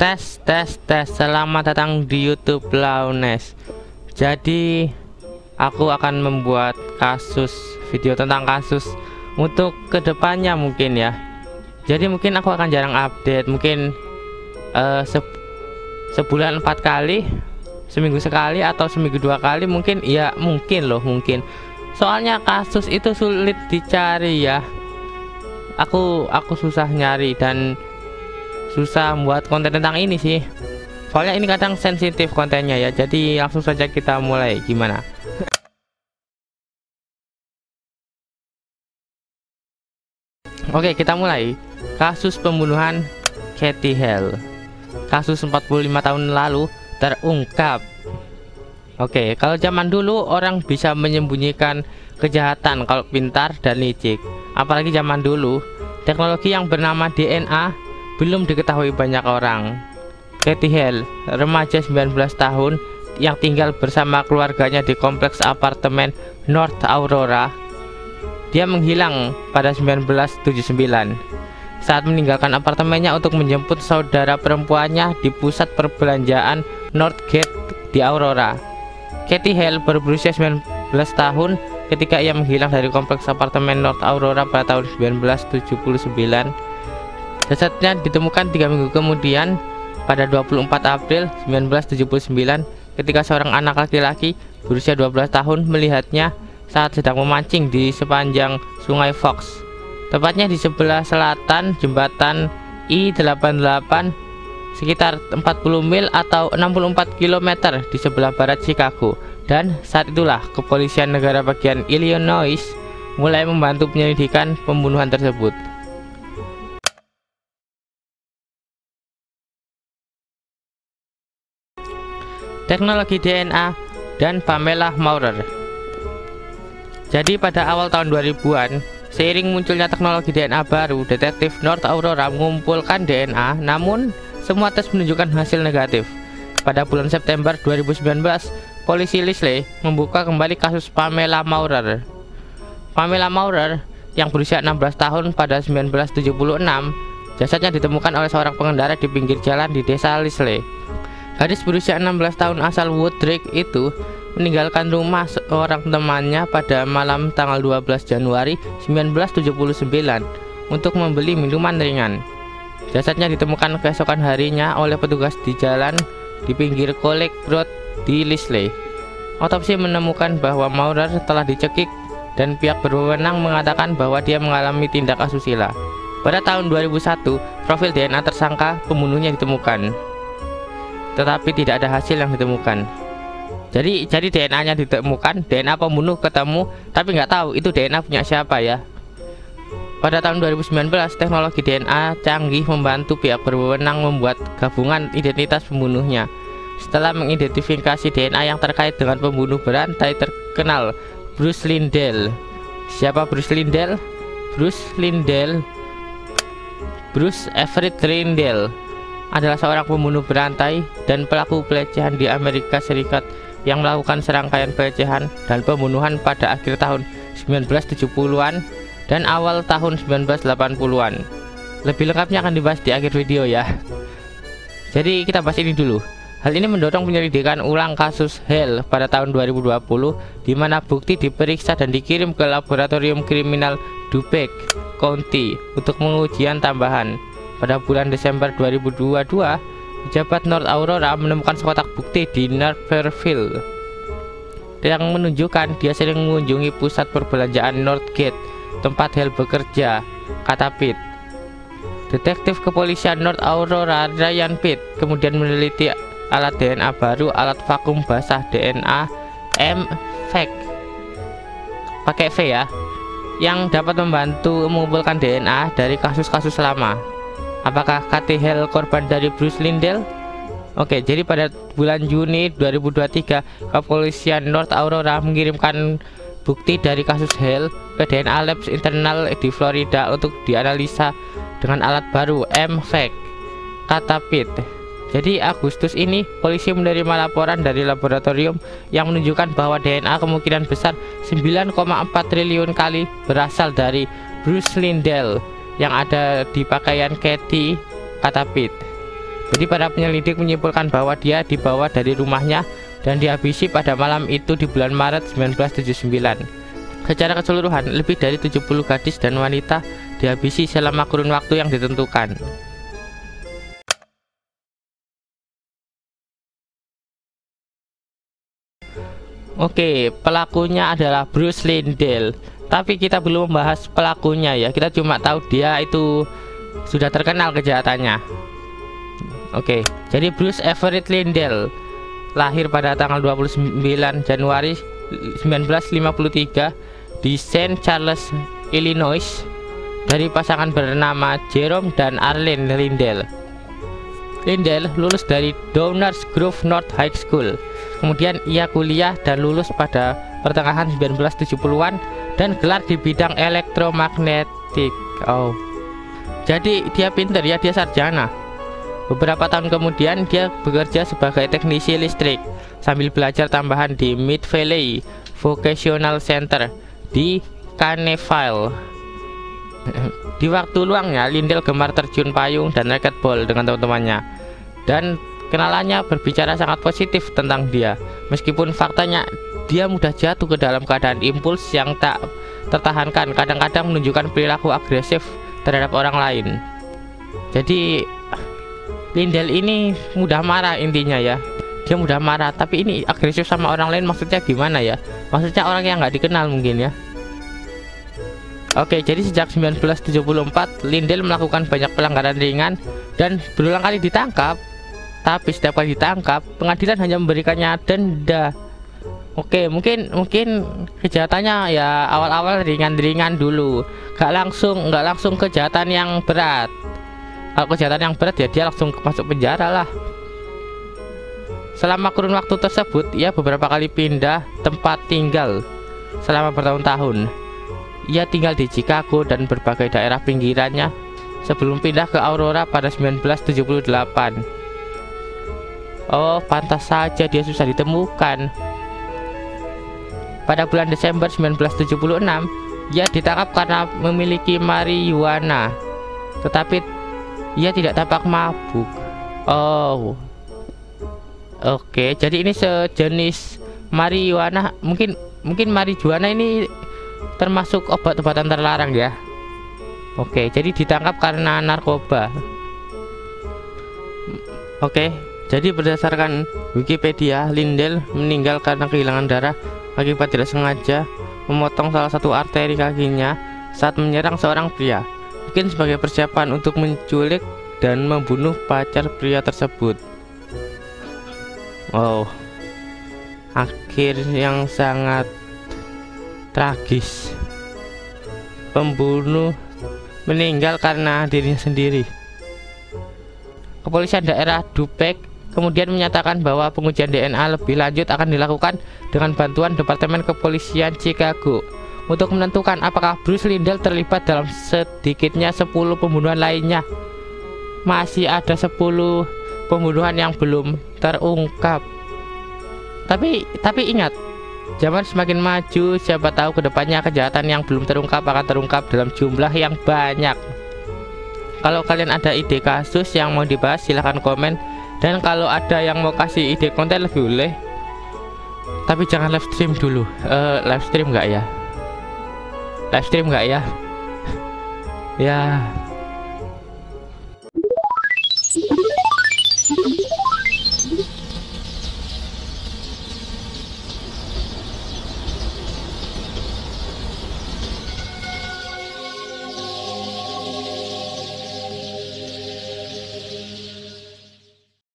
Tes. Selamat datang di YouTube Launes. Jadi aku akan membuat video tentang kasus untuk kedepannya mungkin ya. Jadi mungkin aku akan jarang update, mungkin sebulan 4 kali, seminggu sekali atau seminggu 2 kali mungkin ya, mungkin. Soalnya kasus itu sulit dicari ya. Aku susah nyari dan susah buat konten tentang ini sih. Soalnya ini kadang sensitif kontennya ya. Jadi langsung saja kita mulai. Gimana? Oke, kita mulai. Kasus pembunuhan Katie Hale. Kasus 45 tahun lalu terungkap. Oke, kalau zaman dulu orang bisa menyembunyikan kejahatan kalau pintar dan licik. Apalagi zaman dulu, teknologi yang bernama DNA belum diketahui banyak orang. Katie Hale, remaja 19 tahun yang tinggal bersama keluarganya di kompleks apartemen North Aurora. Dia menghilang pada 1979 saat meninggalkan apartemennya untuk menjemput saudara perempuannya di pusat perbelanjaan Northgate di Aurora. Katie Hale baru berusia 19 tahun ketika ia menghilang dari kompleks apartemen North Aurora pada tahun 1979. Jasadnya ditemukan 3 minggu kemudian pada 24 April 1979 ketika seorang anak laki-laki berusia 12 tahun melihatnya saat sedang memancing di sepanjang sungai Fox, tepatnya di sebelah selatan jembatan I-88 sekitar 40 mil atau 64 km di sebelah barat Chicago. Dan saat itulah kepolisian negara bagian Illinois mulai membantu penyelidikan pembunuhan tersebut. Teknologi DNA dan Pamela Maurer. Jadi pada awal tahun 2000-an, seiring munculnya teknologi DNA baru, detektif North Aurora mengumpulkan DNA, namun semua tes menunjukkan hasil negatif. Pada bulan September 2019, polisi Leslie membuka kembali kasus Pamela Maurer. Pamela Maurer yang berusia 16 tahun pada 1976, jasadnya ditemukan oleh seorang pengendara di pinggir jalan di desa Leslie. Gadis berusia 16 tahun asal Woodridge itu meninggalkan rumah seorang temannya pada malam tanggal 12 Januari 1979 untuk membeli minuman ringan. Jasadnya ditemukan keesokan harinya oleh petugas di jalan di pinggir College Road di Leslie. Otopsi menemukan bahwa Maurer telah dicekik dan pihak berwenang mengatakan bahwa dia mengalami tindak asusila. Pada tahun 2001, profil DNA tersangka pembunuhnya ditemukan, tetapi tidak ada hasil yang ditemukan. Jadi DNA-nya ditemukan, DNA pembunuh ketemu, tapi nggak tahu itu DNA punya siapa ya. Pada tahun 2019, teknologi DNA canggih membantu pihak berwenang membuat gabungan identitas pembunuhnya. Setelah mengidentifikasi DNA yang terkait dengan pembunuh berantai terkenal Bruce Lindell. Siapa Bruce Lindell? Bruce Everett Lindell adalah seorang pembunuh berantai dan pelaku pelecehan di Amerika Serikat yang melakukan serangkaian pelecehan dan pembunuhan pada akhir tahun 1970-an dan awal tahun 1980-an. Lebih lengkapnya akan dibahas di akhir video ya. Jadi kita bahas ini dulu. Hal ini mendorong penyelidikan ulang kasus Hale pada tahun 2020, di mana bukti diperiksa dan dikirim ke laboratorium kriminal DuPage County untuk pengujian tambahan. Pada bulan Desember 2022, pejabat North Aurora menemukan sekotak bukti di Naperville yang menunjukkan dia sering mengunjungi pusat perbelanjaan Northgate, tempat Hale bekerja, kata Pitt. Detektif kepolisian North Aurora Ryan Pitt kemudian meneliti alat DNA baru, alat vakum basah DNA M-Vac, pakai V ya, yang dapat membantu mengumpulkan DNA dari kasus-kasus lama. Apakah Katie Hale korban dari Bruce Lindell? Oke, jadi pada bulan Juni 2023, kepolisian North Aurora mengirimkan bukti dari kasus Hale ke DNA Labs internal di Florida untuk dianalisa dengan alat baru M-Vac, kata Pitt. Jadi Agustus ini polisi menerima laporan dari laboratorium yang menunjukkan bahwa DNA kemungkinan besar 9,4 triliun kali berasal dari Bruce Lindell yang ada di pakaian Katie, kata Pitt. Jadi para penyelidik menyimpulkan bahwa dia dibawa dari rumahnya dan dihabisi pada malam itu di bulan Maret 1979. Secara keseluruhan, lebih dari 70 gadis dan wanita dihabisi selama kurun waktu yang ditentukan. Oke, pelakunya adalah Bruce Lindell. Tapi kita belum membahas pelakunya ya. Kita cuma tahu dia itu sudah terkenal kejahatannya. Oke, jadi Bruce Everett Lindell lahir pada tanggal 29 Januari 1953 di St. Charles, Illinois, dari pasangan bernama Jerome dan Arlene Lindell. Lindell lulus dari Downers Grove North High School. Kemudian ia kuliah dan lulus pada pertengahan 1970-an dan gelar di bidang elektromagnetik. Oh, jadi dia pinter ya, dia sarjana. Beberapa tahun kemudian dia bekerja sebagai teknisi listrik sambil belajar tambahan di Mid Valley Vocational Center di Caneville. Di waktu luangnya, Lindell gemar terjun payung dan racquetball dengan teman-temannya, dan kenalannya berbicara sangat positif tentang dia. Meskipun faktanya dia mudah jatuh ke dalam keadaan impuls yang tak tertahankan, kadang-kadang menunjukkan perilaku agresif terhadap orang lain. Jadi Lindell ini mudah marah intinya ya. Dia mudah marah, tapi ini agresif sama orang lain maksudnya gimana ya? Maksudnya orang yang nggak dikenal mungkin ya. Oke, jadi sejak 1974 Lindell melakukan banyak pelanggaran ringan dan berulang kali ditangkap. Tapi setiap kali ditangkap, pengadilan hanya memberikannya denda. Oke, mungkin kejahatannya ya awal-awal ringan-ringan dulu, nggak langsung kejahatan yang berat. Kalau kejahatan yang berat ya dia langsung masuk penjara lah. Selama kurun waktu tersebut, ia beberapa kali pindah tempat tinggal selama bertahun-tahun. Ia tinggal di Chicago dan berbagai daerah pinggirannya sebelum pindah ke Aurora pada 1978. Oh, pantas saja dia susah ditemukan. Pada bulan Desember 1976, ia ditangkap karena memiliki marijuana, tetapi ia tidak tampak mabuk. Oh, oke, jadi ini sejenis marijuana. Mungkin marijuana ini termasuk obat-obatan terlarang ya. Oke, jadi ditangkap karena narkoba. Oke, jadi berdasarkan Wikipedia, Lindell meninggal karena kehilangan darah akibat tidak sengaja memotong salah satu arteri kakinya saat menyerang seorang pria, mungkin sebagai persiapan untuk menculik dan membunuh pacar pria tersebut. Oh, akhir yang sangat tragis. Pembunuh meninggal karena dirinya sendiri. Kepolisian daerah Dupek kemudian menyatakan bahwa pengujian DNA lebih lanjut akan dilakukan dengan bantuan Departemen Kepolisian Chicago untuk menentukan apakah Bruce Lindell terlibat dalam sedikitnya 10 pembunuhan lainnya. Masih ada 10 pembunuhan yang belum terungkap. Tapi ingat, zaman semakin maju, siapa tahu kedepannya kejahatan yang belum terungkap akan terungkap dalam jumlah yang banyak. Kalau kalian ada ide kasus yang mau dibahas, silahkan komen. Dan kalau ada yang mau kasih ide konten lebih boleh, tapi jangan live stream dulu. Live stream nggak ya? Ya